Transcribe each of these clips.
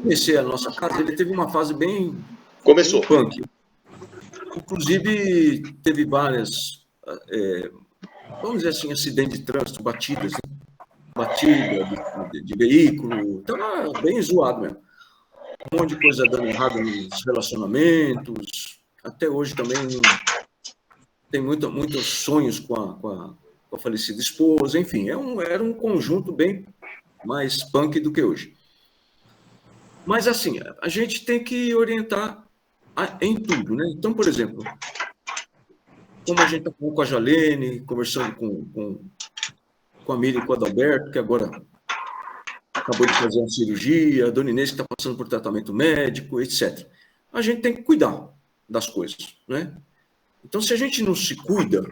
conhecer a nossa casa, ele teve uma fase bem Começou. punk. Inclusive, teve várias, vamos dizer assim, acidentes de trânsito, batidas, né? Batida de veículo, estava bem zoado mesmo. Um monte de coisa dando errado nos relacionamentos. Até hoje também tem muitos sonhos com a falecida esposa. Enfim, era um conjunto bem mais punk do que hoje. Mas, assim, a gente tem que orientar em tudo, né? Então, por exemplo, como a gente está falando com a Jalene, conversando com a Miriam e com o Adalberto, que agora acabou de fazer uma cirurgia, a Dona Inês que está passando por tratamento médico, etc. A gente tem que cuidar das coisas, né? Então, se a gente não se cuida,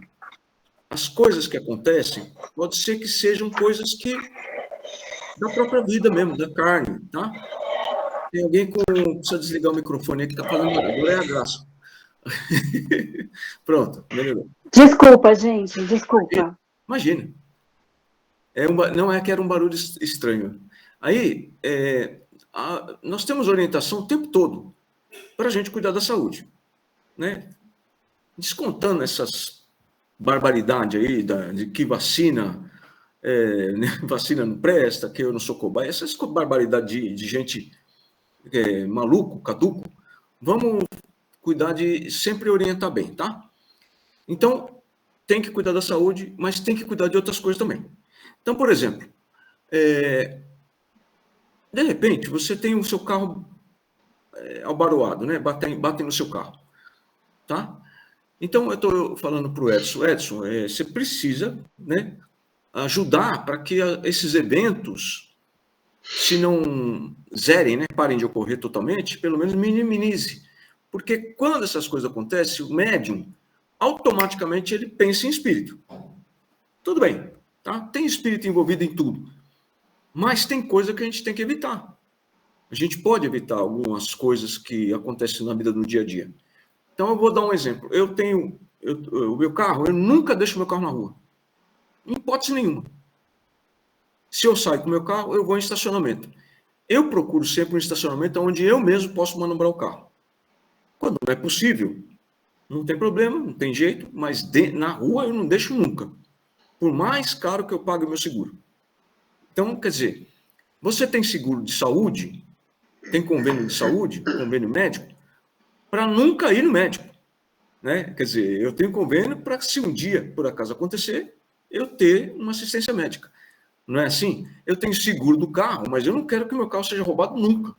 as coisas que acontecem, pode ser que sejam coisas que da própria vida mesmo, da carne, tá? Tem alguém com... Precisa desligar o microfone aí que está falando, agora é a Graça. Pronto, melhorou. Desculpa, gente, desculpa. Imagina. Não é que era um barulho estranho. Aí, nós temos orientação o tempo todo para a gente cuidar da saúde, né? Descontando essas barbaridades aí de que vacina, né? Vacina não presta, que eu não sou cobaia, essas barbaridades de gente maluco, caduco, vamos cuidar de sempre orientar bem, tá? Então, tem que cuidar da saúde, mas tem que cuidar de outras coisas também. Então, por exemplo, de repente, você tem o seu carro albaroado, né? Batem no seu carro, tá? Então, eu estou falando para o Edson, você precisa, né, ajudar para que esses eventos, se não zerem, né, parem de ocorrer totalmente, pelo menos minimize. Porque quando essas coisas acontecem, o médium, automaticamente, ele pensa em espírito. Tudo bem, tá? Tem espírito envolvido em tudo. Mas tem coisa que a gente tem que evitar. A gente pode evitar algumas coisas que acontecem na vida do dia a dia. Então, eu vou dar um exemplo. Eu tenho o meu carro, eu nunca deixo meu carro na rua. Em hipótese nenhuma. Se eu saio com o meu carro, eu vou em estacionamento. Eu procuro sempre um estacionamento onde eu mesmo posso manobrar o carro. Quando não é possível, não tem problema, não tem jeito, mas na rua eu não deixo nunca. Por mais caro que eu pague o meu seguro. Então, quer dizer, você tem seguro de saúde, tem convênio de saúde, convênio médico, para nunca ir no médico. Né? Quer dizer, eu tenho convênio para, se um dia, por acaso, acontecer, eu ter uma assistência médica. Não é assim? Eu tenho seguro do carro, mas eu não quero que o meu carro seja roubado nunca.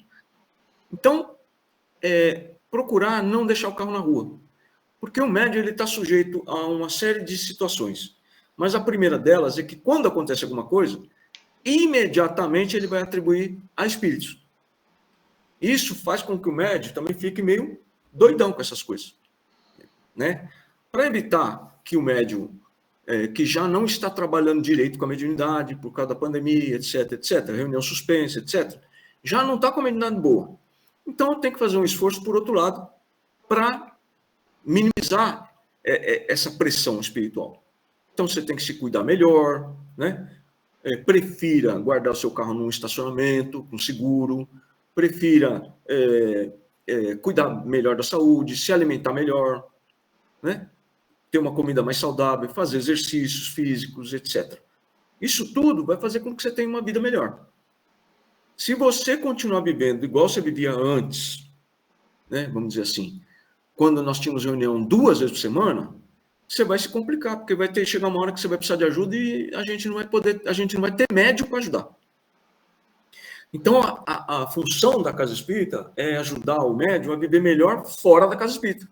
Então, procurar não deixar o carro na rua. Porque o médium está sujeito a uma série de situações. Mas a primeira delas é que, quando acontece alguma coisa, imediatamente ele vai atribuir a espíritos. Isso faz com que o médium também fique meio doidão com essas coisas. Né? Para evitar que o médium, que já não está trabalhando direito com a mediunidade, por causa da pandemia, etc., reunião suspensa, etc., já não está com a mediunidade boa. Então, tem que fazer um esforço, por outro lado, para minimizar essa pressão espiritual. Então, você tem que se cuidar melhor, né? Prefira guardar o seu carro num estacionamento, com seguro, prefira cuidar melhor da saúde, se alimentar melhor, né? Ter uma comida mais saudável, fazer exercícios físicos, etc. Isso tudo vai fazer com que você tenha uma vida melhor. Se você continuar vivendo igual você vivia antes, né, vamos dizer assim, quando nós tínhamos reunião 2 vezes por semana, você vai se complicar, porque vai chegar uma hora que você vai precisar de ajuda e a gente não vai ter médico para ajudar. Então, a função da casa espírita é ajudar o médium a viver melhor fora da casa espírita.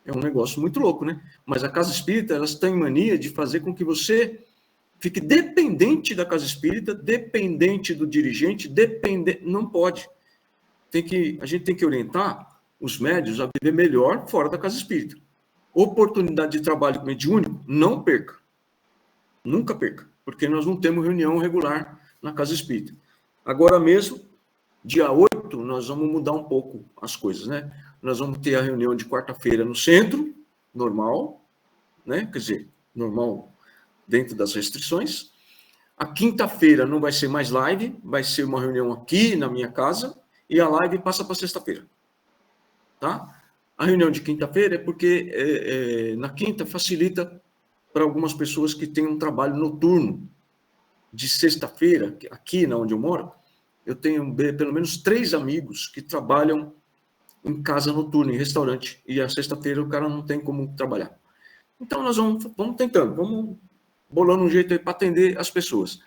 É um negócio muito louco, né? Mas a casa espírita, elas têm mania de fazer com que você fique dependente da casa espírita, dependente do dirigente, não pode. A gente tem que orientar os médios a viver melhor fora da casa espírita. Oportunidade de trabalho mediúnico, não perca. Nunca perca, porque nós não temos reunião regular na casa espírita. Agora mesmo, dia 8, nós vamos mudar um pouco as coisas, né? Nós vamos ter a reunião de quarta-feira no centro, normal, né? Quer dizer, normal dentro das restrições. A quinta-feira não vai ser mais live, vai ser uma reunião aqui na minha casa, e a live passa para sexta-feira, tá? A reunião de quinta-feira é porque na quinta facilita para algumas pessoas que têm um trabalho noturno. De sexta-feira, aqui na onde eu moro, eu tenho pelo menos 3 amigos que trabalham em casa noturna, em restaurante, e a sexta-feira o cara não tem como trabalhar. Então nós vamos tentando, vamos bolando um jeito aí para atender as pessoas.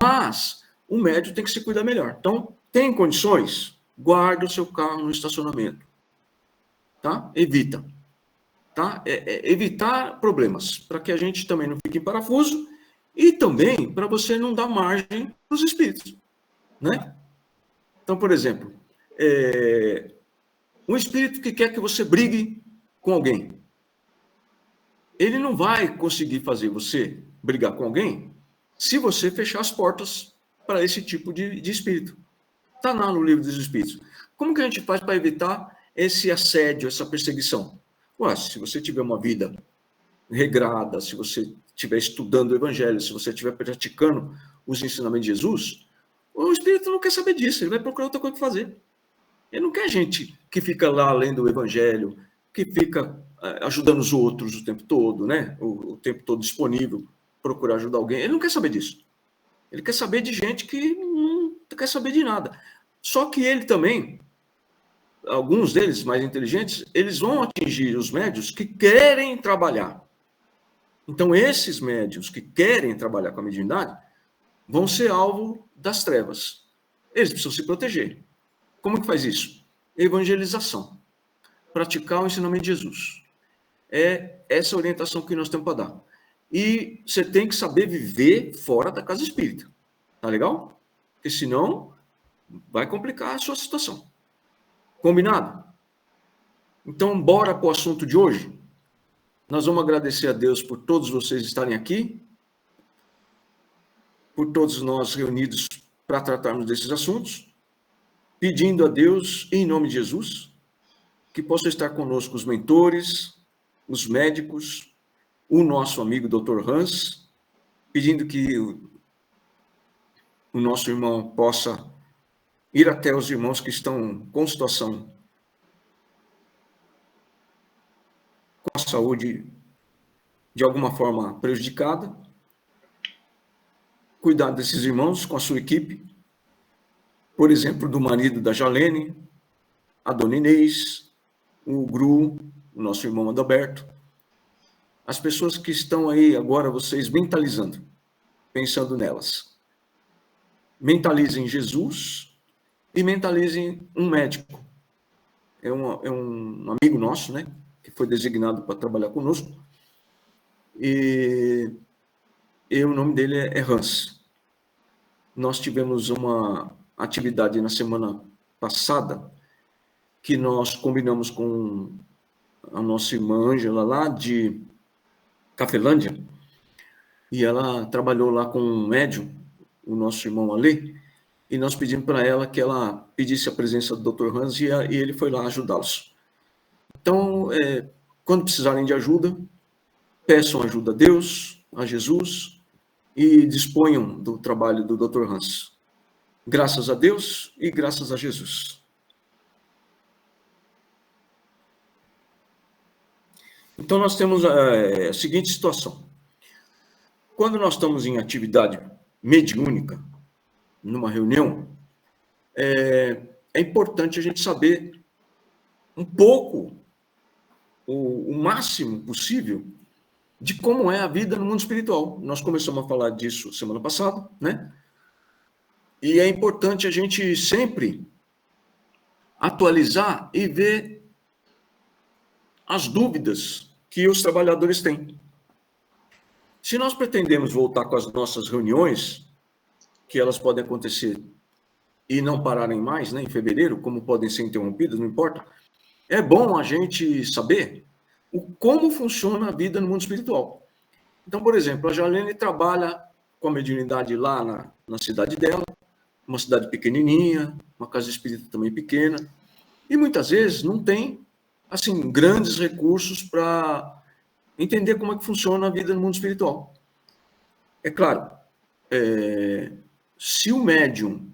Mas o médico tem que se cuidar melhor. Então, tem condições? Guarda o seu carro no estacionamento. Tá? Evita. Tá? Evitar problemas, para que a gente também não fique em parafuso e também para você não dar margem para os espíritos. Né? Então, por exemplo, um espírito que quer que você brigue com alguém, ele não vai conseguir fazer você brigar com alguém se você fechar as portas para esse tipo de espírito. Está lá no livro dos espíritos. Como que a gente faz para evitar esse assédio, essa perseguição? Ué, se você tiver uma vida regrada, se você estiver estudando o evangelho, se você estiver praticando os ensinamentos de Jesus, o espírito não quer saber disso, ele vai procurar outra coisa para fazer. Ele não quer gente que fica lá lendo o evangelho, que fica ajudando os outros o tempo todo, né? O tempo todo disponível, procurar ajudar alguém. Ele não quer saber disso. Ele quer saber de gente que não quer saber de nada. Só que ele também, alguns deles mais inteligentes, eles vão atingir os médios que querem trabalhar. Então, esses médios que querem trabalhar com a mediunidade vão ser alvo das trevas. Eles precisam se proteger. Como que faz isso? Evangelização. Praticar o ensinamento de Jesus. É essa orientação que nós temos para dar. E você tem que saber viver fora da casa espírita. Tá legal? Porque senão vai complicar a sua situação. Combinado? Então, bora para o assunto de hoje. Nós vamos agradecer a Deus por todos vocês estarem aqui, por todos nós reunidos para tratarmos desses assuntos, pedindo a Deus, em nome de Jesus, que possa estar conosco os mentores, os médicos, o nosso amigo Dr. Hans, pedindo que o nosso irmão possa ir até os irmãos que estão com situação, com a saúde de alguma forma prejudicada, cuidar desses irmãos com a sua equipe, por exemplo, do marido da Jalene, a dona Inês, o Gru, o nosso irmão Adalberto, as pessoas que estão aí agora, vocês mentalizando, pensando nelas. Mentalizem Jesus e mentalizem um médico. É um amigo nosso, né, que foi designado para trabalhar conosco, e o nome dele é Hans. Nós tivemos uma atividade na semana passada que nós combinamos com a nossa irmã Ângela lá de Cafelândia, e ela trabalhou lá com um médium, o nosso irmão Ale, e nós pedimos para ela que ela pedisse a presença do Dr. Hans e ele foi lá ajudá-los. Então, quando precisarem de ajuda, peçam ajuda a Deus, a Jesus, e disponham do trabalho do Dr. Hans. Graças a Deus e graças a Jesus. Então, nós temos a seguinte situação. Quando nós estamos em atividade mediúnica, numa reunião, é importante a gente saber um pouco, o máximo possível, de como é a vida no mundo espiritual. Nós começamos a falar disso semana passada, né? E é importante a gente sempre atualizar e ver as dúvidas que os trabalhadores têm. Se nós pretendemos voltar com as nossas reuniões, que elas podem acontecer e não pararem mais, né, em fevereiro, como podem ser interrompidas, não importa, é bom a gente saber como funciona a vida no mundo espiritual. Então, por exemplo, a Jalene trabalha com a mediunidade lá na cidade dela, uma cidade pequenininha, uma casa espírita também pequena, e muitas vezes não tem, assim, grandes recursos para entender como é que funciona a vida no mundo espiritual. É claro, se o médium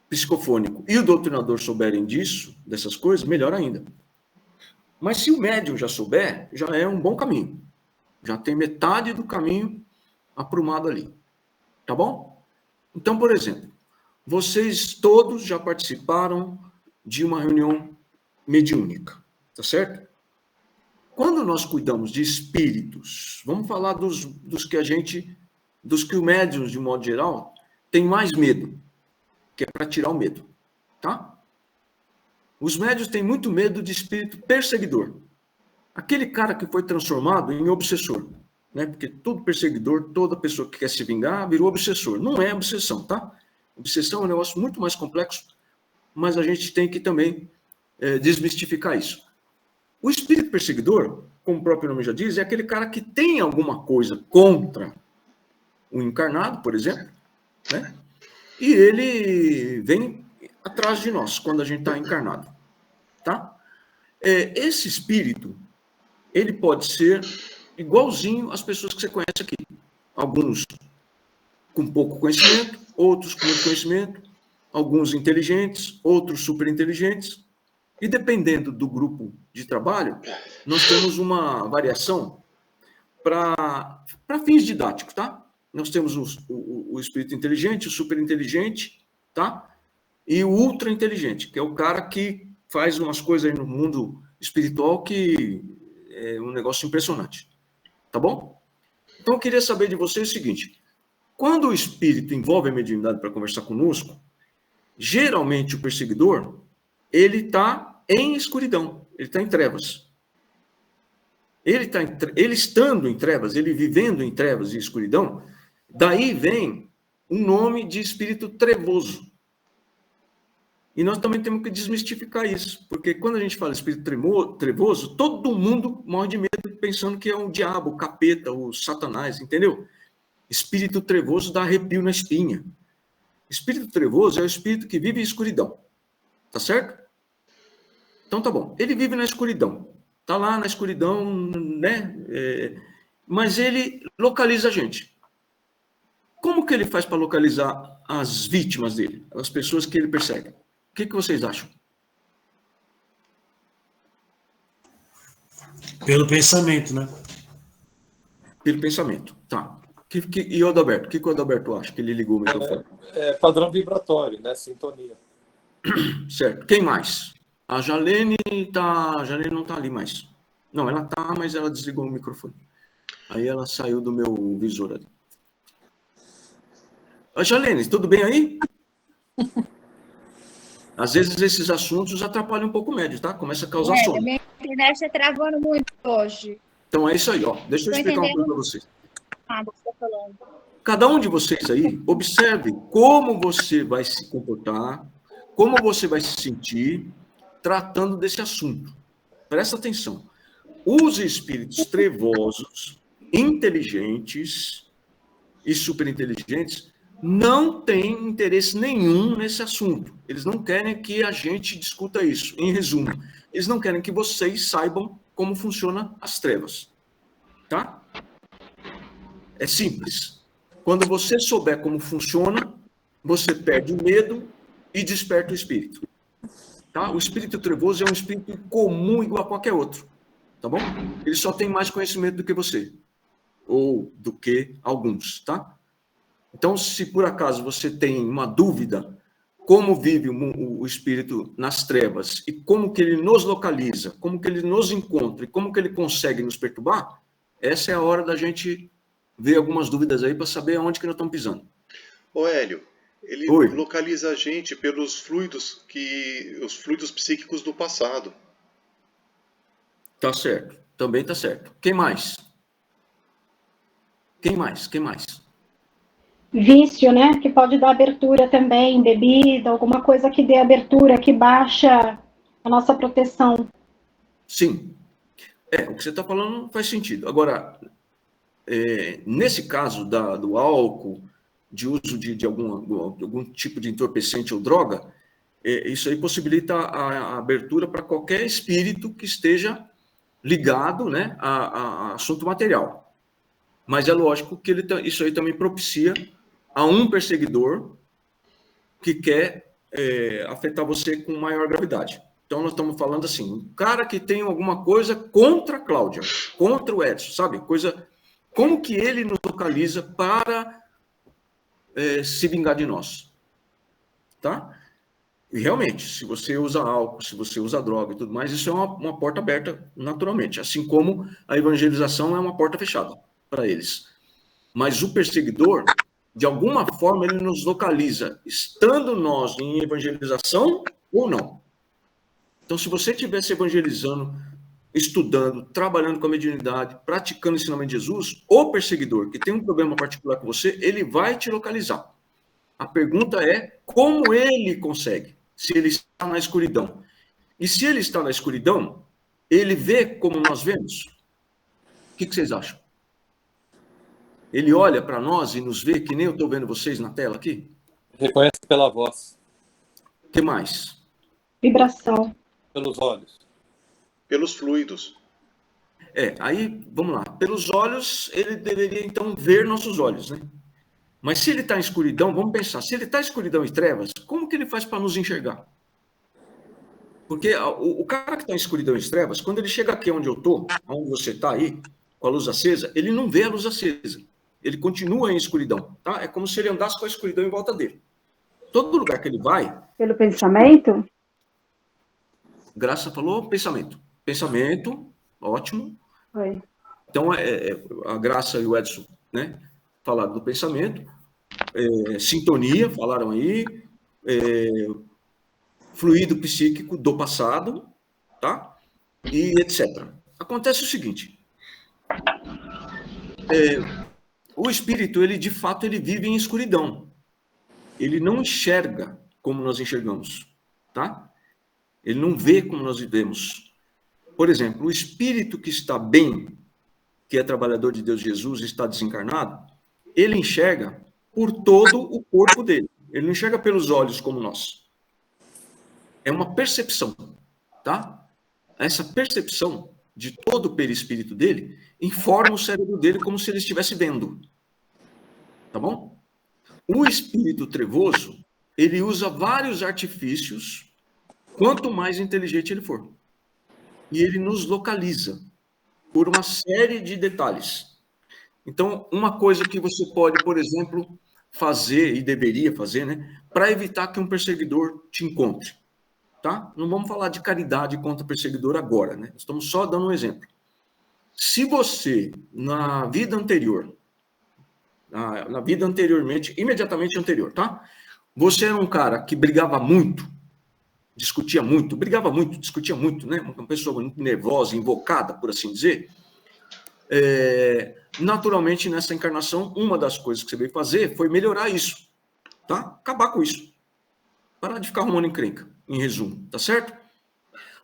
psicofônico e o doutrinador souberem disso, dessas coisas, melhor ainda. Mas se o médium já souber, já é um bom caminho. Já tem metade do caminho aprumado ali. Tá bom? Então, por exemplo, vocês todos já participaram de uma reunião mediúnica, tá certo? Quando nós cuidamos de espíritos, vamos falar dos que o médium, de modo geral, tem mais medo, que é para tirar o medo, tá? Os médiuns têm muito medo de espírito perseguidor. Aquele cara que foi transformado em obsessor, né? Porque todo perseguidor, toda pessoa que quer se vingar, virou obsessor. Não é obsessão, tá? Obsessão é um negócio muito mais complexo, mas a gente tem que também desmistificar isso. O espírito perseguidor, como o próprio nome já diz, é aquele cara que tem alguma coisa contra o encarnado, por exemplo, né? E ele vem atrás de nós quando a gente está encarnado, tá? Esse espírito, ele pode ser igualzinho às pessoas que você conhece aqui. Alguns com pouco conhecimento, outros com muito conhecimento, alguns inteligentes, outros super inteligentes. E dependendo do grupo de trabalho, nós temos uma variação para fins didáticos, tá? Nós temos o espírito inteligente, o super inteligente, tá? E o ultra inteligente, que é o cara que faz umas coisas aí no mundo espiritual que é um negócio impressionante. Tá bom? Então eu queria saber de vocês o seguinte: quando o espírito envolve a mediunidade para conversar conosco, geralmente o perseguidor, ele está em escuridão, ele está em trevas. Ele estando em trevas, ele vivendo em trevas e escuridão, daí vem um nome de espírito trevoso. E nós também temos que desmistificar isso, porque quando a gente fala espírito trevoso, todo mundo morre de medo pensando que é um diabo, o capeta, o satanás, entendeu? Espírito trevoso dá arrepio na espinha. Espírito trevoso é o espírito que vive em escuridão. Tá certo? Então tá bom. Ele vive na escuridão. Tá lá na escuridão, né? Mas ele localiza a gente. Como que ele faz para localizar as vítimas dele, as pessoas que ele persegue? O que vocês acham? Pelo pensamento, né? Pelo pensamento, tá. E o Adalberto? O que o Adalberto acha que ele ligou o microfone? Padrão vibratório, né? Sintonia. Certo. Quem mais? A Jalene não está ali mais. Não, ela está, mas ela desligou o microfone. Aí ela saiu do meu visor ali. A Jalene, tudo bem aí? Às vezes esses assuntos atrapalham um pouco o médio, tá? Começa a causar sono. Minha internet está travando muito hoje. Então é isso aí, ó. Deixa eu explicar uma coisa para vocês. Você tá falando. Cada um de vocês aí, observe como você vai se comportar, como você vai se sentir tratando desse assunto. Presta atenção. Os espíritos trevosos, inteligentes e superinteligentes não têm interesse nenhum nesse assunto. Eles não querem que a gente discuta isso. Em resumo, eles não querem que vocês saibam como funciona as trevas. Tá? É simples. Quando você souber como funciona, você perde o medo e desperta o espírito. Tá? O espírito trevoso é um espírito comum igual a qualquer outro. Tá bom? Ele só tem mais conhecimento do que você. Ou do que alguns, tá? Então, se por acaso você tem uma dúvida como vive o espírito nas trevas e como que ele nos localiza, como que ele nos encontra e como que ele consegue nos perturbar, essa é a hora da gente ver algumas dúvidas aí para saber aonde que nós estamos pisando. Ô Hélio, ele Oi. localiza a gente pelos fluidos os fluidos psíquicos do passado. Tá certo. Também tá certo. Quem mais? Quem mais? Vício, né? Que pode dar abertura também, bebida, alguma coisa que dê abertura, que baixa a nossa proteção. Sim. O que você está falando faz sentido. Agora, nesse caso do álcool, de uso de algum tipo de entorpecente ou droga, isso aí possibilita a abertura para qualquer espírito que esteja ligado, né, a assunto material. Mas é lógico que isso aí também propicia a um perseguidor que quer afetar você com maior gravidade. Então, nós estamos falando assim, um cara que tem alguma coisa contra a Cláudia, contra o Edson, sabe? Como que ele nos localiza para se vingar de nós, tá? E realmente, se você usa álcool, se você usa droga e tudo mais, isso é uma porta aberta naturalmente, assim como a evangelização é uma porta fechada para eles. Mas o perseguidor, de alguma forma, ele nos localiza, estando nós em evangelização ou não. Então, se você estivesse evangelizando, estudando, trabalhando com a mediunidade, praticando o ensinamento de Jesus, o perseguidor que tem um problema particular com você, ele vai te localizar. A pergunta é como ele consegue, se ele está na escuridão. E se ele está na escuridão, ele vê como nós vemos? O que vocês acham? Ele olha para nós e nos vê, que nem eu estou vendo vocês na tela aqui? Reconhece pela voz. O que mais? Vibração. Pelos olhos. Pelos fluidos. Aí, vamos lá. Pelos olhos, ele deveria, então, ver nossos olhos, né? Mas se ele está em escuridão, vamos pensar, se ele está em escuridão e trevas, como que ele faz para nos enxergar? Porque o cara que está em escuridão e trevas, quando ele chega aqui onde eu estou, onde você está aí, com a luz acesa, ele não vê a luz acesa. Ele continua em escuridão, tá? É como se ele andasse com a escuridão em volta dele. Todo lugar que ele vai... Pelo pensamento? Graça falou pensamento. Pensamento, ótimo. Foi. Então, a Graça e o Edson, né, falaram do pensamento, sintonia, falaram aí, fluido psíquico do passado, tá? E etc. Acontece o seguinte, o espírito, ele de fato, ele vive em escuridão. Ele não enxerga como nós enxergamos, tá? Ele não vê como nós vivemos. Por exemplo, o espírito que está bem, que é trabalhador de Deus Jesus, está desencarnado, ele enxerga por todo o corpo dele. Ele não enxerga pelos olhos como nós. É uma percepção, tá? Essa percepção de todo o perispírito dele informa o cérebro dele como se ele estivesse vendo. Tá bom? O espírito trevoso, ele usa vários artifícios, quanto mais inteligente ele for. E ele nos localiza por uma série de detalhes. Então, uma coisa que você pode, por exemplo, fazer, e deveria fazer, né, para evitar que um perseguidor te encontre. Tá? Não vamos falar de caridade contra o perseguidor agora, né? Estamos só dando um exemplo. Se você, na vida anterior, na vida anteriormente, imediatamente anterior, tá? Você era um cara que brigava muito, discutia muito, brigava muito, discutia muito, né? Uma pessoa muito nervosa, invocada, por assim dizer. Naturalmente, nessa encarnação, uma das coisas que você veio fazer foi melhorar isso, tá? Acabar com isso. Parar de ficar arrumando encrenca, em resumo, tá certo?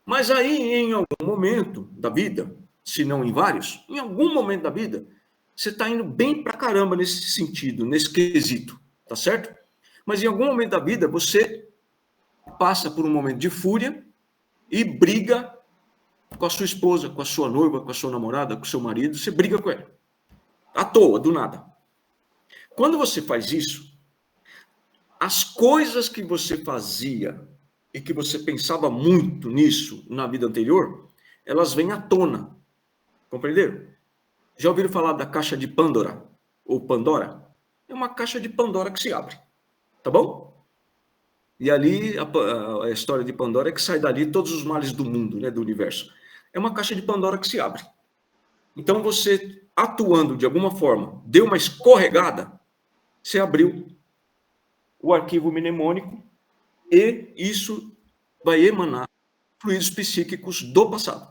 Mas aí, em algum momento da vida, se não em vários, em algum momento da vida, você está indo bem pra caramba nesse sentido, nesse quesito, tá certo? Mas em algum momento da vida, você passa por um momento de fúria e briga com a sua esposa, com a sua noiva, com a sua namorada, com o seu marido, você briga com ela. À toa, do nada. Quando você faz isso, as coisas que você fazia e que você pensava muito nisso na vida anterior, elas vêm à tona. Compreenderam? Já ouviram falar da caixa de Pandora? Ou Pandora? É uma caixa de Pandora que se abre. Tá bom? E ali, a história de Pandora é que sai dali todos os males do mundo, né, do universo. É uma caixa de Pandora que se abre. Então, você, atuando de alguma forma, deu uma escorregada, você abriu o arquivo mnemônico e isso vai emanar fluidos psíquicos do passado.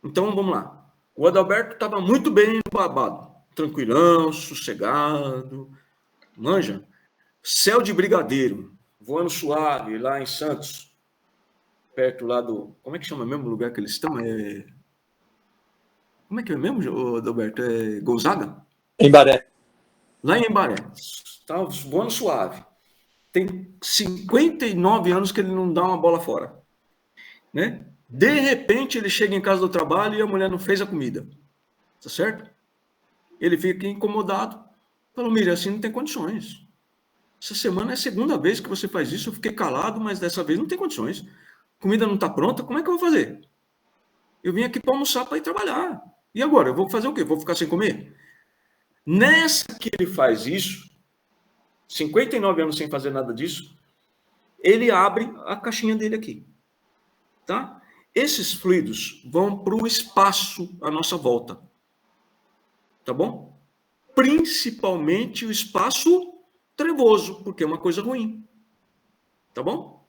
Então, vamos lá. O Adalberto estava muito bem no babado, tranquilão, sossegado, manja, céu de brigadeiro, voando suave lá em Santos, perto lá do... Como é que chama mesmo o lugar que eles estão? Como é que é mesmo, Adalberto? Gonzaga? Embaré. Lá em Embaré. Está voando suave. Tem 59 anos que ele não dá uma bola fora. Né? De repente, ele chega em casa do trabalho e a mulher não fez a comida. Tá certo? Ele fica incomodado. Falou, Miriam, assim não tem condições. Essa semana é a segunda vez que você faz isso, eu fiquei calado, mas dessa vez não tem condições. Comida não está pronta, como é que eu vou fazer? Eu vim aqui para almoçar, para ir trabalhar. E agora? Eu vou fazer o quê? Vou ficar sem comer? Nessa que ele faz isso, 59 anos sem fazer nada disso, ele abre a caixinha dele aqui. Tá? Esses fluidos vão para o espaço à nossa volta. Tá bom? Principalmente o espaço trevoso, porque é uma coisa ruim. Tá bom?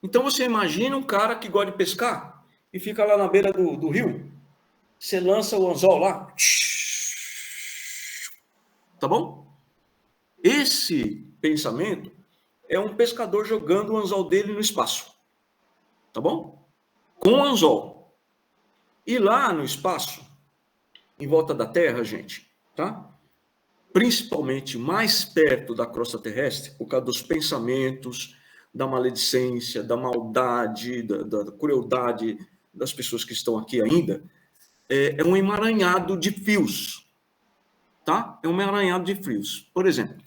Então você imagina um cara que gosta de pescar e fica lá na beira do rio. Você lança o anzol lá. Tá bom? Esse pensamento é um pescador jogando o anzol dele no espaço. Tá bom? Com o anzol. E lá no espaço, em volta da Terra, gente, tá? Principalmente mais perto da crosta terrestre, por causa dos pensamentos, da maledicência, da maldade, da crueldade das pessoas que estão aqui ainda, é um emaranhado de fios, tá? É um emaranhado de fios. Por exemplo,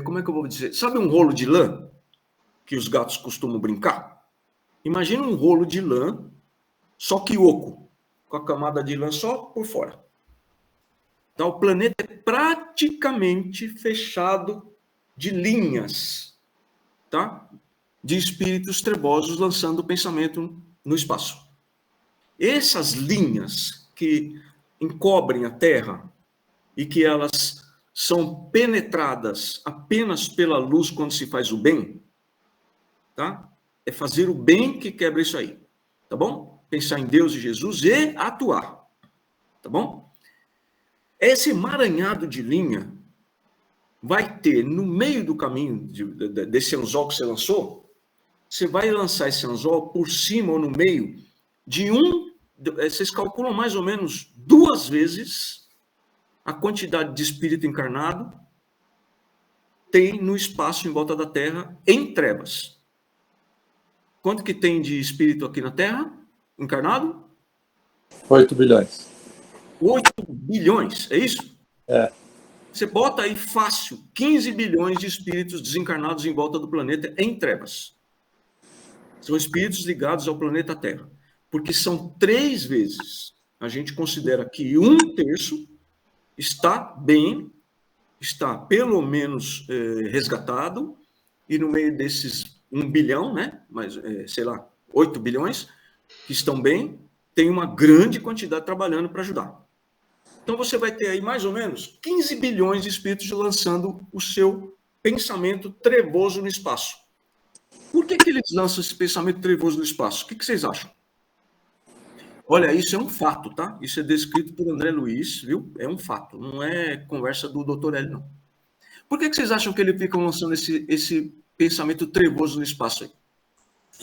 como é que eu vou dizer? Sabe um rolo de lã que os gatos costumam brincar? Imagina um rolo de lã, só que oco, com a camada de lã só por fora. Então, o planeta é praticamente fechado de linhas, tá? De espíritos trevosos lançando pensamento no espaço. Essas linhas que encobrem a Terra e que elas são penetradas apenas pela luz quando se faz o bem, tá? É fazer o bem que quebra isso aí, tá bom? Pensar em Deus e Jesus e atuar, tá bom? Esse emaranhado de linha vai ter, no meio do caminho desse anzol que você lançou, você vai lançar esse anzol por cima ou no meio de vocês calculam mais ou menos 2 vezes a quantidade de espírito encarnado tem no espaço em volta da Terra em trevas. Quanto que tem de espírito aqui na Terra encarnado? 8 bilhões. 8 bilhões, é isso? É. Você bota aí fácil 15 bilhões de espíritos desencarnados em volta do planeta em trevas. São espíritos ligados ao planeta Terra. Porque são 3 vezes. A gente considera que 1/3 está bem, está pelo menos resgatado, e no meio desses 1 bilhão, né? Mas, sei lá, 8 bilhões, que estão bem, tem uma grande quantidade trabalhando para ajudar. Então você vai ter aí mais ou menos 15 bilhões de espíritos lançando o seu pensamento trevoso no espaço. Por que eles lançam esse pensamento trevoso no espaço? O que vocês acham? Olha, isso é um fato, tá? Isso é descrito por André Luiz, viu? É um fato, não é conversa do Dr. Hélio, não. Por que vocês acham que eles ficam lançando esse pensamento trevoso no espaço aí?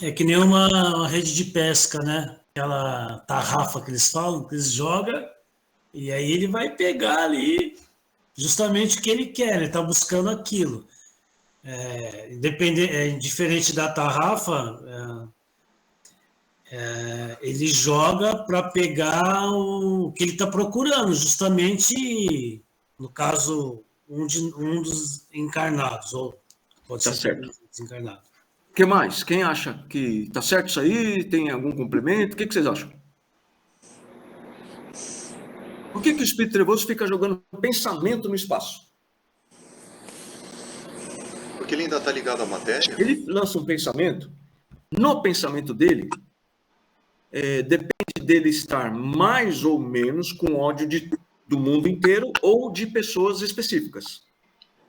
É que nem uma rede de pesca, né? Aquela tarrafa que eles falam, que eles jogam, e aí ele vai pegar ali justamente o que ele quer, ele está buscando aquilo. Diferente da tarrafa, ele joga para pegar o que ele está procurando, justamente, no caso, um dos encarnados, ou pode ser certo. Desencarnado. O que mais? Quem acha que está certo isso aí? Tem algum complemento? O que vocês acham? Por que o espírito trevoso fica jogando pensamento no espaço? Porque ele ainda está ligado à matéria? Ele lança um pensamento, no pensamento dele, depende dele estar mais ou menos com ódio do mundo inteiro ou de pessoas específicas.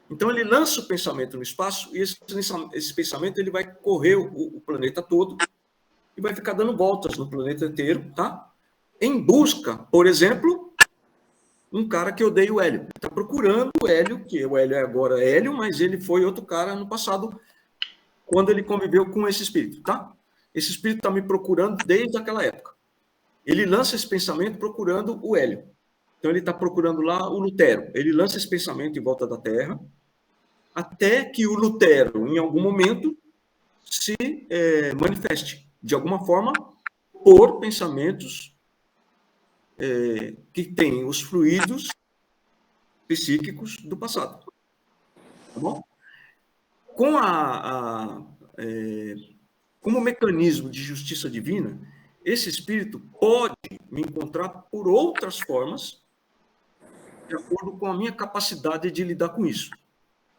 Então ele lança o pensamento no espaço e esse pensamento ele vai correr o planeta todo e vai ficar dando voltas no planeta inteiro, tá? Em busca, por exemplo, um cara que odeia o Hélio. Está procurando o Hélio, que o Hélio é agora Hélio, mas ele foi outro cara no passado, quando ele conviveu com esse espírito, tá? Esse espírito está me procurando desde aquela época. Ele lança esse pensamento procurando o Hélio. Então ele está procurando lá o Lutero. Ele lança esse pensamento em volta da Terra, até que o Lutero, em algum momento, se manifeste, de alguma forma, por pensamentos que têm os fluidos psíquicos do passado. Tá bom? Com como mecanismo de justiça divina, esse espírito pode me encontrar por outras formas, de acordo com a minha capacidade de lidar com isso.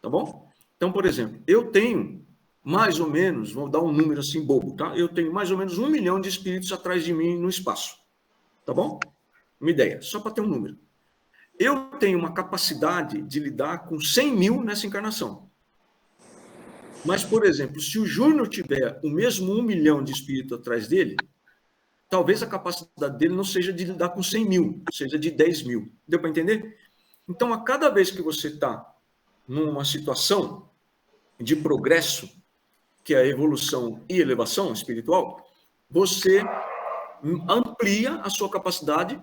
Tá bom? Então, por exemplo, eu tenho mais ou menos, vou dar um número assim bobo, tá? Eu tenho mais ou menos 1 milhão de espíritos atrás de mim no espaço. Tá bom? Uma ideia, só para ter um número. Eu tenho uma capacidade de lidar com 100 mil nessa encarnação. Mas, por exemplo, se o Júnior tiver o mesmo 1 milhão de espíritos atrás dele, talvez a capacidade dele não seja de lidar com 100 mil, seja de 10 mil. Deu para entender? Então, a cada vez que você está numa situação de progresso, que é a evolução e elevação espiritual, você amplia a sua capacidade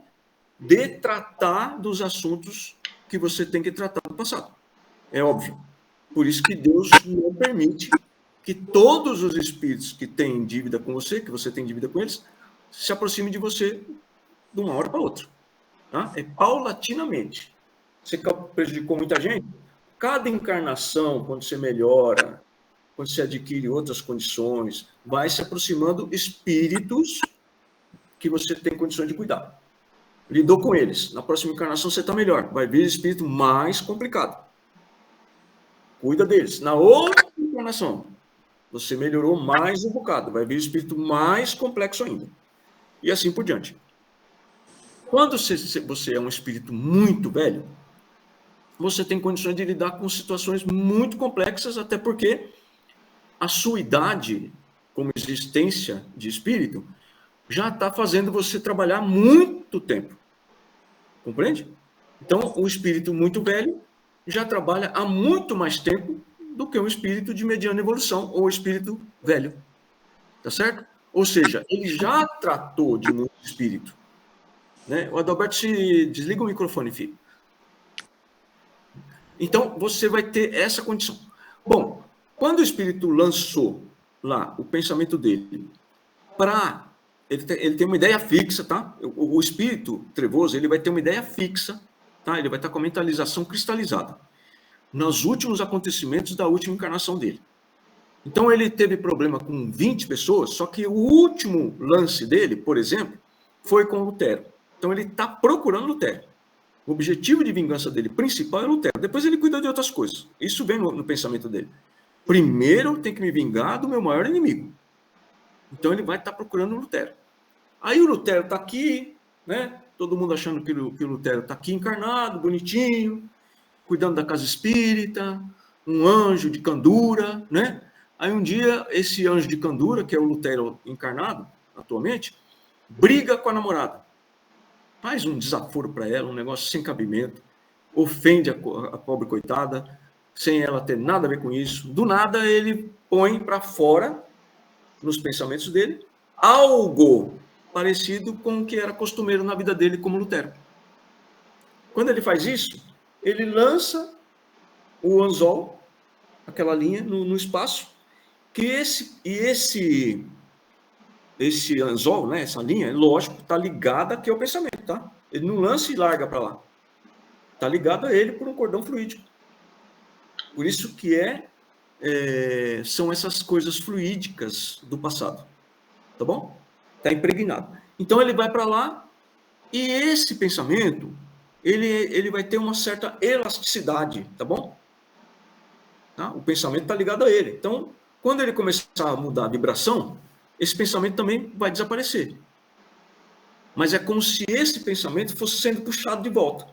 de tratar dos assuntos que você tem que tratar no passado. É óbvio. Por isso que Deus não permite que todos os espíritos que têm dívida com você, que você tem dívida com eles, se aproximem de você de uma hora para outra. Tá? É paulatinamente. Você prejudicou muita gente? Cada encarnação, quando você melhora, quando você adquire outras condições, vai se aproximando espíritos que você tem condições de cuidar. Lidou com eles. Na próxima encarnação você está melhor. Vai vir espírito mais complicado. Cuida deles. Na outra encarnação, você melhorou mais um bocado. Vai vir espírito mais complexo ainda. E assim por diante. Quando você é um espírito muito velho, você tem condições de lidar com situações muito complexas, até porque a sua idade, como existência de espírito, já está fazendo você trabalhar muito tempo. Compreende? Então, o espírito muito velho já trabalha há muito mais tempo do que um espírito de mediana evolução ou espírito velho. Tá certo? Ou seja, ele já tratou de muito espírito. Né? O Adalberto, se desliga o microfone, filho. Então, você vai ter essa condição. Bom, quando o espírito lançou lá o pensamento dele para... Ele tem uma ideia fixa, tá? O espírito trevoso, ele vai ter uma ideia fixa, tá? Ele vai estar com a mentalização cristalizada nos últimos acontecimentos da última encarnação dele. Então, ele teve problema com 20 pessoas, só que o último lance dele, por exemplo, foi com Lutero. Então, ele está procurando Lutero. O objetivo de vingança dele principal é Lutero. Depois ele cuida de outras coisas. Isso vem no pensamento dele. Primeiro, tem que me vingar do meu maior inimigo. Então, ele vai estar procurando Lutero. Aí o Lutero está aqui, né? Todo mundo achando que o Lutero está aqui encarnado, bonitinho, cuidando da casa espírita, um anjo de candura, né? Aí um dia, esse anjo de candura, que é o Lutero encarnado, atualmente, briga com a namorada. Faz um desaforo para ela, um negócio sem cabimento, ofende a pobre coitada, sem ela ter nada a ver com isso. Do nada, ele põe para fora, nos pensamentos dele, algo parecido com o que era costumeiro na vida dele como Lutero. Quando ele faz isso, ele lança o anzol, aquela linha, no espaço, que esse anzol, né, essa linha, lógico, está ligada aqui ao pensamento, tá? Ele não lança e larga para lá. Está ligado a ele por um cordão fluídico. Por isso que são essas coisas fluídicas do passado. Tá bom? Está impregnado. Então ele vai para lá e esse pensamento, ele vai ter uma certa elasticidade, tá bom? Tá? O pensamento está ligado a ele. Então, quando ele começar a mudar a vibração, esse pensamento também vai desaparecer. Mas é como se esse pensamento fosse sendo puxado de volta.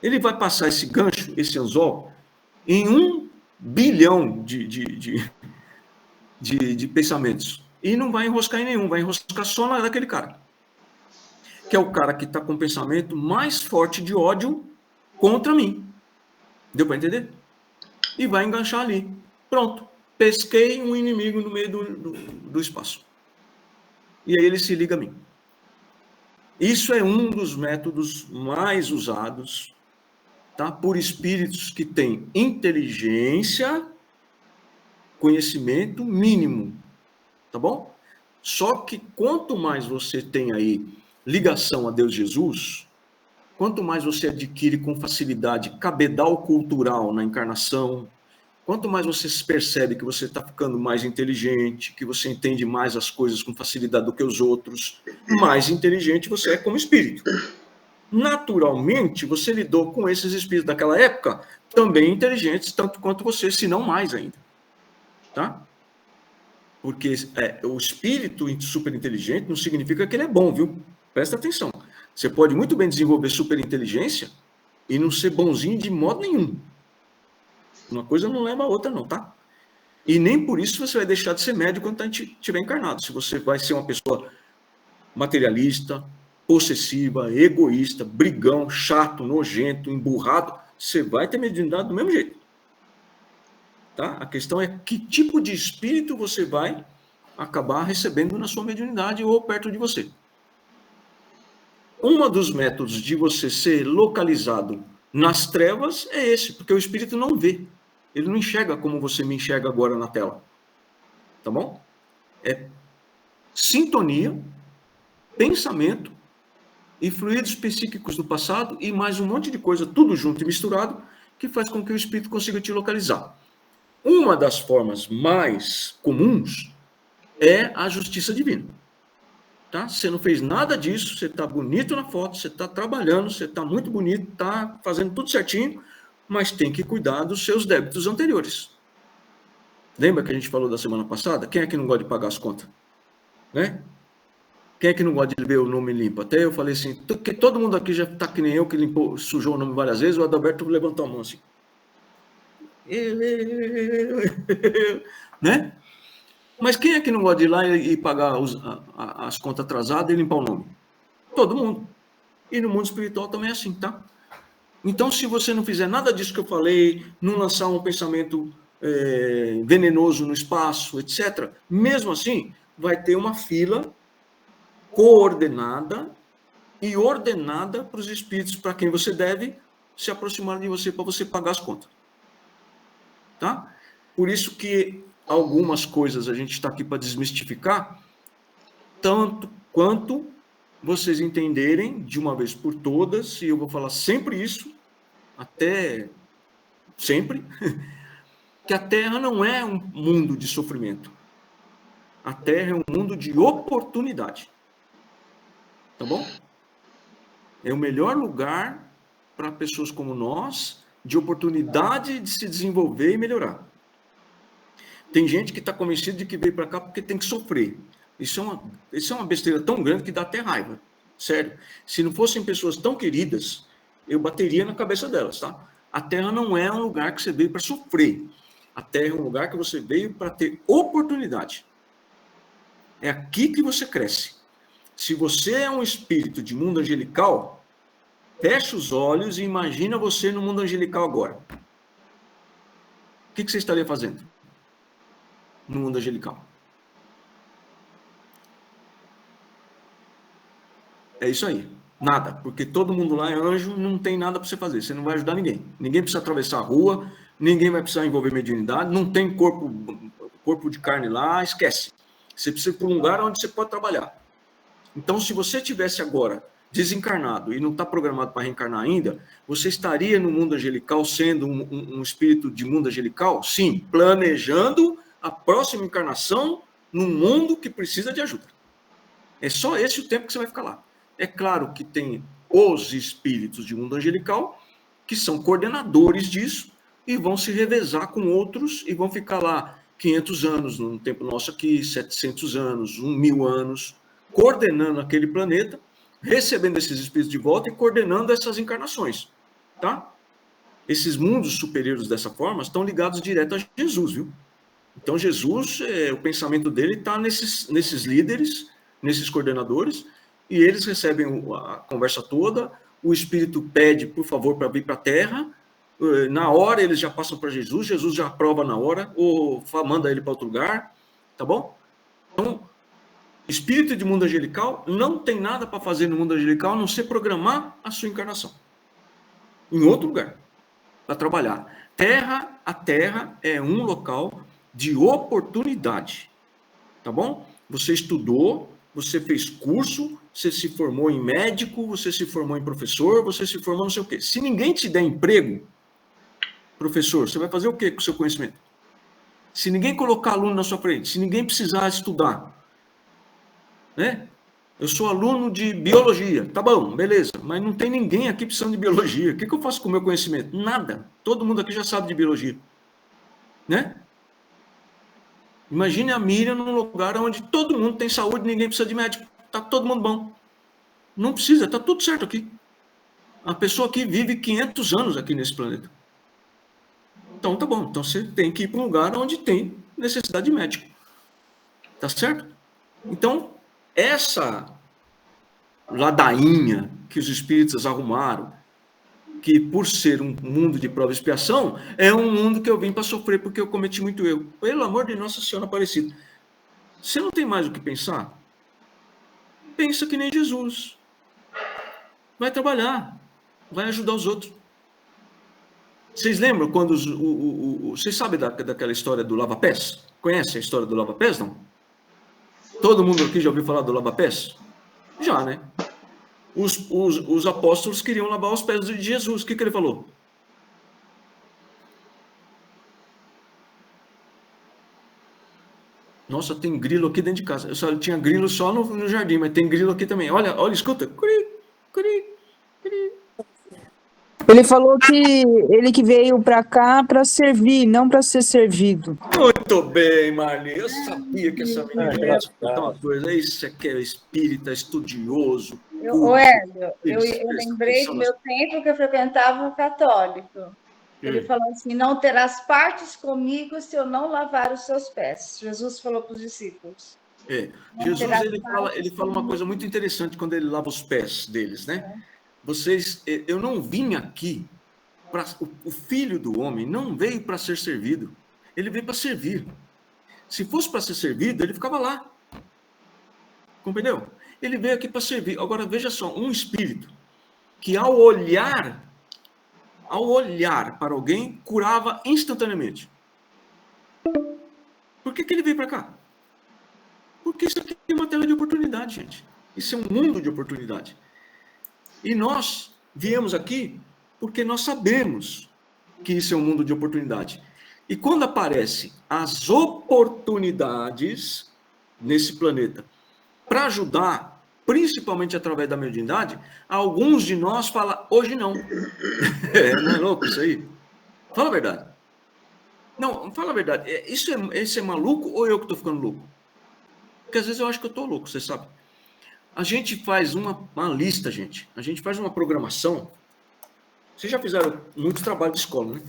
Ele vai passar esse gancho, esse anzol, em 1 bilhão de pensamentos. E não vai enroscar em nenhum, vai enroscar só naquele cara. Que é o cara que está com o pensamento mais forte de ódio contra mim. Deu para entender? E vai enganchar ali. Pronto. Pesquei um inimigo no meio do espaço. E aí ele se liga a mim. Isso é um dos métodos mais usados, tá? Por espíritos que têm inteligência, conhecimento mínimo. Tá bom? Só que quanto mais você tem aí ligação a Deus Jesus, quanto mais você adquire com facilidade cabedal cultural na encarnação, Quanto mais você se percebe que você está ficando mais inteligente, que você entende mais as coisas com facilidade do que os outros, mais inteligente você é como espírito. Naturalmente, você lidou com esses espíritos daquela época, também inteligentes, tanto quanto você, se não mais ainda. Tá? Porque o espírito superinteligente não significa que ele é bom, viu? Presta atenção. Você pode muito bem desenvolver superinteligência e não ser bonzinho de modo nenhum. Uma coisa não leva a outra, não, tá? E nem por isso você vai deixar de ser médico quando estiver encarnado. Se você vai ser uma pessoa materialista, possessiva, egoísta, brigão, chato, nojento, emburrado, você vai ter mediunidade do mesmo jeito. Tá? A questão é que tipo de espírito você vai acabar recebendo na sua mediunidade ou perto de você. Um dos métodos de você ser localizado nas trevas é esse, porque o espírito não vê. Ele não enxerga como você me enxerga agora na tela. Tá bom? É sintonia, pensamento e fluidos psíquicos do passado e mais um monte de coisa, tudo junto e misturado, que faz com que o espírito consiga te localizar. Uma das formas mais comuns é a justiça divina. Tá? Você não fez nada disso, você está bonito na foto, você está trabalhando, você está muito bonito, está fazendo tudo certinho, mas tem que cuidar dos seus débitos anteriores. Lembra que a gente falou da semana passada? Quem é que não gosta de pagar as contas? Né? Quem é que não gosta de ver o nome limpo? Até eu falei assim, que todo mundo aqui já está que nem eu, que limpou, sujou o nome várias vezes, o Adalberto levantou a mão assim. Né? Mas quem é que não gosta de ir lá e pagar as contas atrasadas e limpar o nome? Todo mundo. E no mundo espiritual também é assim, tá? Então, se você não fizer nada disso que eu falei, não lançar um pensamento venenoso no espaço, etc., mesmo assim, vai ter uma fila coordenada e ordenada para os espíritos para quem você deve se aproximar de você para você pagar as contas. Tá? Por isso que algumas coisas a gente está aqui para desmistificar, tanto quanto vocês entenderem de uma vez por todas, e eu vou falar sempre isso, até sempre, que a Terra não é um mundo de sofrimento. A Terra é um mundo de oportunidade. Tá bom? É o melhor lugar para pessoas como nós, de oportunidade de se desenvolver e melhorar. Tem gente que está convencida de que veio para cá porque tem que sofrer. Isso é uma besteira tão grande que dá até raiva. Sério. Se não fossem pessoas tão queridas, eu bateria na cabeça delas, tá? A Terra não é um lugar que você veio para sofrer. A Terra é um lugar que você veio para ter oportunidade. É aqui que você cresce. Se você é um espírito de mundo angelical, fecha os olhos e imagina você no mundo angelical agora. O que você estaria fazendo no mundo angelical? É isso aí. Nada. Porque todo mundo lá é anjo, não tem nada para você fazer. Você não vai ajudar ninguém. Ninguém precisa atravessar a rua, ninguém vai precisar envolver mediunidade, não tem corpo de carne lá, esquece. Você precisa ir para um lugar onde você pode trabalhar. Então, se você tivesse agora desencarnado e não está programado para reencarnar ainda, você estaria no mundo angelical sendo um espírito de mundo angelical? Sim, planejando a próxima encarnação num mundo que precisa de ajuda. É só esse o tempo que você vai ficar lá. É claro que tem os espíritos de mundo angelical que são coordenadores disso e vão se revezar com outros e vão ficar lá 500 anos, no tempo nosso aqui, 700 anos, 1000 anos, coordenando aquele planeta, recebendo esses espíritos de volta e coordenando essas encarnações, tá? Esses mundos superiores dessa forma estão ligados direto a Jesus, viu? Então Jesus, o pensamento dele está nesses líderes, nesses coordenadores, e eles recebem a conversa toda, o espírito pede, por favor, para vir para a Terra, na hora eles já passam para Jesus, Jesus já aprova na hora, ou manda ele para outro lugar, tá bom? Então, espírito de mundo angelical não tem nada para fazer no mundo angelical a não ser programar a sua encarnação em outro lugar para trabalhar. A Terra é um local de oportunidade, tá bom? Você estudou, você fez curso, você se formou em médico, você se formou em professor, você se formou não sei o quê. Se ninguém te der emprego, professor, você vai fazer o quê com o seu conhecimento? Se ninguém colocar aluno na sua frente, se ninguém precisar estudar, né? Eu sou aluno de biologia, tá bom, beleza, mas não tem ninguém aqui precisando de biologia. O que eu faço com o meu conhecimento? Nada. Todo mundo aqui já sabe de biologia, né? Imagine a Miriam num lugar onde todo mundo tem saúde, ninguém precisa de médico, tá todo mundo bom. Não precisa, tá tudo certo aqui. A pessoa aqui vive 500 anos aqui nesse planeta. Então tá bom, então você tem que ir para um lugar onde tem necessidade de médico. Tá certo? Então, essa ladainha que os espíritas arrumaram, que por ser um mundo de prova e expiação, é um mundo que eu vim para sofrer porque eu cometi muito erro. Pelo amor de Nossa Senhora Aparecida. Você não tem mais o que pensar? Pensa que nem Jesus. Vai trabalhar, vai ajudar os outros. Vocês lembram quando vocês sabem daquela história do lava-pés? Conhece a história do lava-pés, não? Todo mundo aqui já ouviu falar do lava-pés? Já, né? Os apóstolos queriam lavar os pés de Jesus. O que ele falou? Nossa, tem grilo aqui dentro de casa. Eu só tinha grilo só no jardim, mas tem grilo aqui também. Olha, escuta. Curi, curi, curi. Ele falou que ele que veio para cá para servir, não para ser servido. Muito bem, Marli. Eu sabia que essa menina ia escutar uma coisa. Isso aqui é espírita, estudioso. Hélio, eu lembrei do meu tempo que eu frequentava o católico. Ele falou assim: não terás partes comigo se eu não lavar os seus pés. Jesus falou para os discípulos. Jesus ele fala uma coisa muito interessante quando ele lava os pés deles, né? Eu não vim aqui para o filho do homem não veio para ser servido, ele veio para servir. Se fosse para ser servido, ele ficava lá. Compreendeu? Ele veio aqui para servir. Agora veja só, um espírito que ao olhar para alguém curava instantaneamente. Por que ele veio para cá? Porque isso aqui é uma tela de oportunidade, gente. Isso é um mundo de oportunidade. E nós viemos aqui porque nós sabemos que isso é um mundo de oportunidade. E quando aparecem as oportunidades nesse planeta para ajudar, principalmente através da mediunidade, alguns de nós falam, hoje não. Não é louco isso aí? Fala a verdade. Não, fala a verdade. Isso é maluco ou eu que estou ficando louco? Porque às vezes eu acho que eu estou louco, você sabe. A gente faz uma lista, gente. A gente faz uma programação. Vocês já fizeram muito trabalho de escola, né?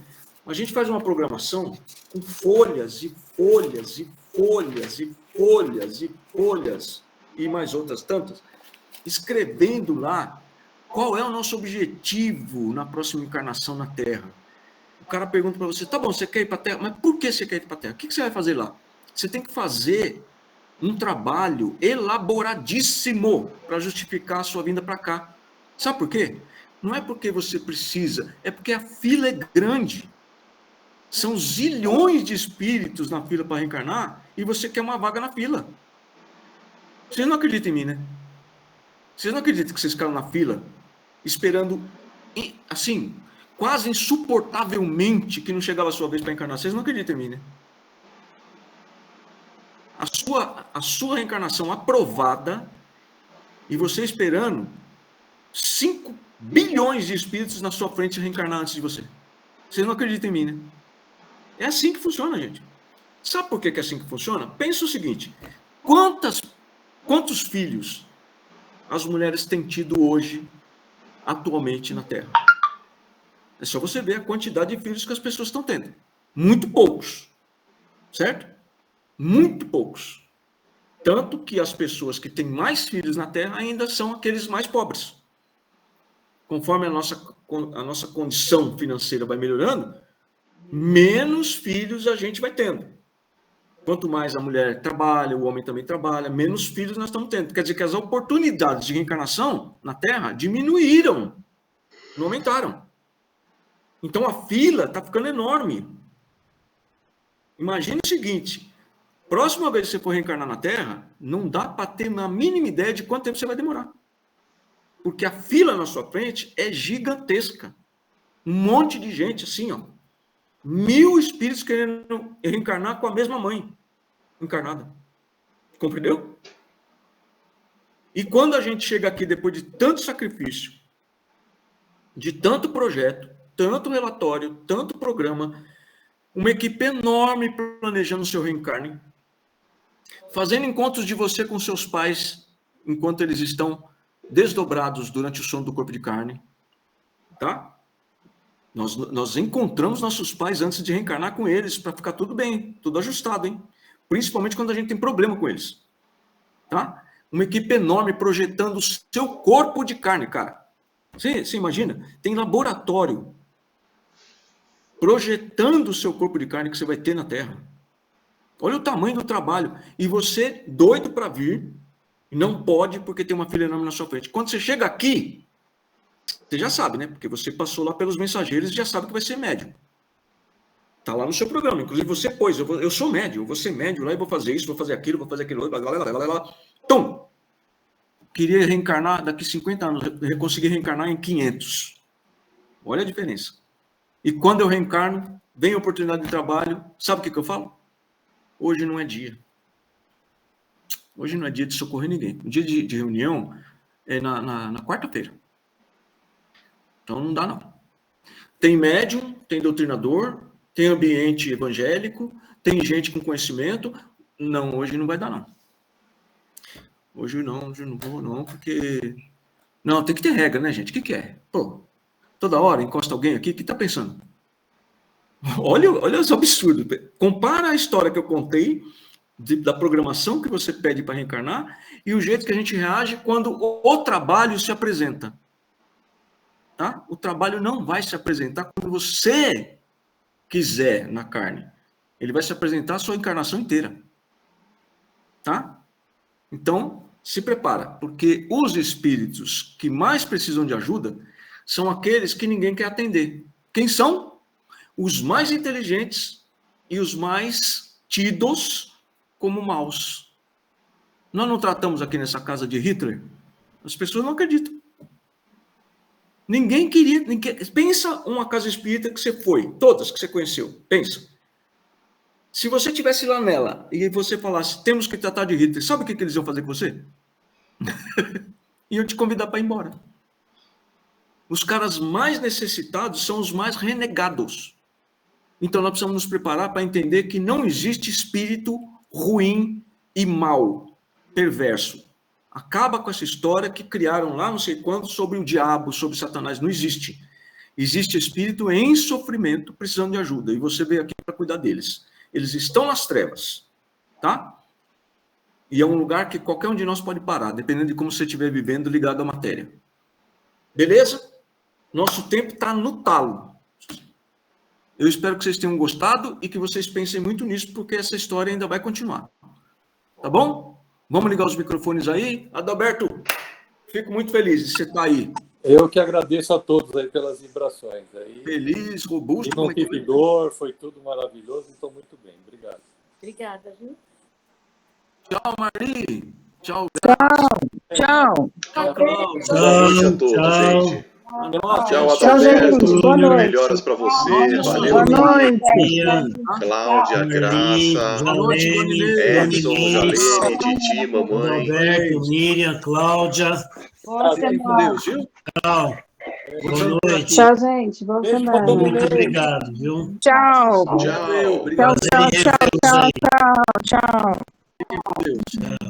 A gente faz uma programação com folhas e folhas e folhas e folhas e folhas e mais outras tantas, escrevendo lá qual é o nosso objetivo na próxima encarnação na Terra. O cara pergunta para você, tá bom, você quer ir para a Terra, mas por que você quer ir para a Terra? O que você vai fazer lá? Você tem que fazer um trabalho elaboradíssimo para justificar a sua vinda para cá. Sabe por quê? Não é porque você precisa, é porque a fila é grande. São zilhões de espíritos na fila para reencarnar e você quer uma vaga na fila. Vocês não acreditam em mim, né? Vocês não acreditam que vocês ficaram na fila esperando, assim, quase insuportavelmente que não chegava a sua vez para encarnar? Vocês não acreditam em mim, né? A sua reencarnação aprovada e você esperando 5 bilhões de espíritos na sua frente reencarnar antes de você. Vocês não acreditam em mim, né? É assim que funciona, gente. Sabe por que é assim que funciona? Pensa o seguinte, quantos filhos as mulheres têm tido hoje, atualmente na Terra? É só você ver a quantidade de filhos que as pessoas estão tendo. Muito poucos. Certo? Muito poucos. Tanto que as pessoas que têm mais filhos na Terra ainda são aqueles mais pobres. Conforme a nossa condição financeira vai melhorando, menos filhos a gente vai tendo. Quanto mais a mulher trabalha, o homem também trabalha, menos filhos nós estamos tendo. Quer dizer que as oportunidades de reencarnação na Terra diminuíram, não aumentaram. Então a fila está ficando enorme. Imagine o seguinte, próxima vez que você for reencarnar na Terra, não dá para ter a mínima ideia de quanto tempo você vai demorar. Porque a fila na sua frente é gigantesca. Um monte de gente assim, ó. 1000 espíritos querendo reencarnar com a mesma mãe encarnada. Compreendeu? E quando a gente chega aqui depois de tanto sacrifício, de tanto projeto, tanto relatório, tanto programa, uma equipe enorme planejando o seu reencarne, fazendo encontros de você com seus pais enquanto eles estão desdobrados durante o sono do corpo de carne, tá? Nós encontramos nossos pais antes de reencarnar com eles, para ficar tudo bem, tudo ajustado, hein? Principalmente quando a gente tem problema com eles, tá? Uma equipe enorme projetando o seu corpo de carne, cara. Você imagina? Tem laboratório projetando o seu corpo de carne que você vai ter na Terra. Olha o tamanho do trabalho. E você, doido para vir, não pode porque tem uma fila enorme na sua frente. Quando você chega aqui, você já sabe, né? Porque você passou lá pelos mensageiros e já sabe que vai ser médium. Tá lá no seu programa. Inclusive você pôs, eu sou médium, eu vou ser médium lá e vou fazer isso, vou fazer aquilo, vou fazer aquilo. Tum! Queria reencarnar daqui 50 anos, eu consegui reencarnar em 500. Olha a diferença. E quando eu reencarno, vem a oportunidade de trabalho, sabe o que eu falo? Hoje não é dia. Hoje não é dia de socorrer ninguém. O dia de reunião é na quarta-feira. Então não dá, não. Tem médium, tem doutrinador, tem ambiente evangélico, tem gente com conhecimento. Não, hoje não vai dar, não. Hoje não vou, não, porque... Não, tem que ter regra, né, gente? O que é? Pô, toda hora encosta alguém aqui, o que tá pensando? Olha esse absurdo. Compara a história que eu contei da programação que você pede para reencarnar e o jeito que a gente reage quando o trabalho se apresenta. Tá? O trabalho não vai se apresentar quando você quiser na carne. Ele vai se apresentar a sua encarnação inteira. Tá? Então, se prepara, porque os espíritos que mais precisam de ajuda são aqueles que ninguém quer atender. Quem são? Os mais inteligentes e os mais tidos como maus. Nós não tratamos aqui nessa casa de Hitler? As pessoas não acreditam. Ninguém queria... Pensa uma casa espírita que você foi, todas que você conheceu. Pensa. Se você estivesse lá nela e você falasse, temos que tratar de Hitler, sabe o que eles iam fazer com você? Iam te convidar para ir embora. Os caras mais necessitados são os mais renegados. Então nós precisamos nos preparar para entender que não existe espírito ruim e mau, perverso. Acaba com essa história que criaram lá não sei quando sobre o diabo, sobre Satanás. Não existe. Existe espírito em sofrimento precisando de ajuda. E você veio aqui para cuidar deles. Eles estão nas trevas, tá? E é um lugar que qualquer um de nós pode parar, dependendo de como você estiver vivendo ligado à matéria. Beleza? Nosso tempo está no talo. Eu espero que vocês tenham gostado e que vocês pensem muito nisso, porque essa história ainda vai continuar. Tá bom? Vamos ligar os microfones aí. Adalberto, fico muito feliz de você estar aí. Eu que agradeço a todos aí pelas vibrações. Aí. Feliz, robusto. E não tive dor, foi tudo maravilhoso, então muito bem. Obrigado. Obrigada, viu? Tchau, Marli. Tchau. Tchau. Tchau, Cláudio. Boa noite a todos, gente. Tchau, Adalberto. Boa noite. Melhoras para você. Valeu. Boa noite. Cláudia, Graça, Edson, Jalene, Titi, mamãe. Roberto, Miriam, Cláudia. Boa Fiquem com semana. Deus, viu? Tchau. Boa noite. Tchau, gente. Boa Beijo pra semana. todo Muito mundo. obrigado, viu? Tchau. Tchau. Obrigado. Prazer em revê-los aí. Tchau. Fiquem com Deus.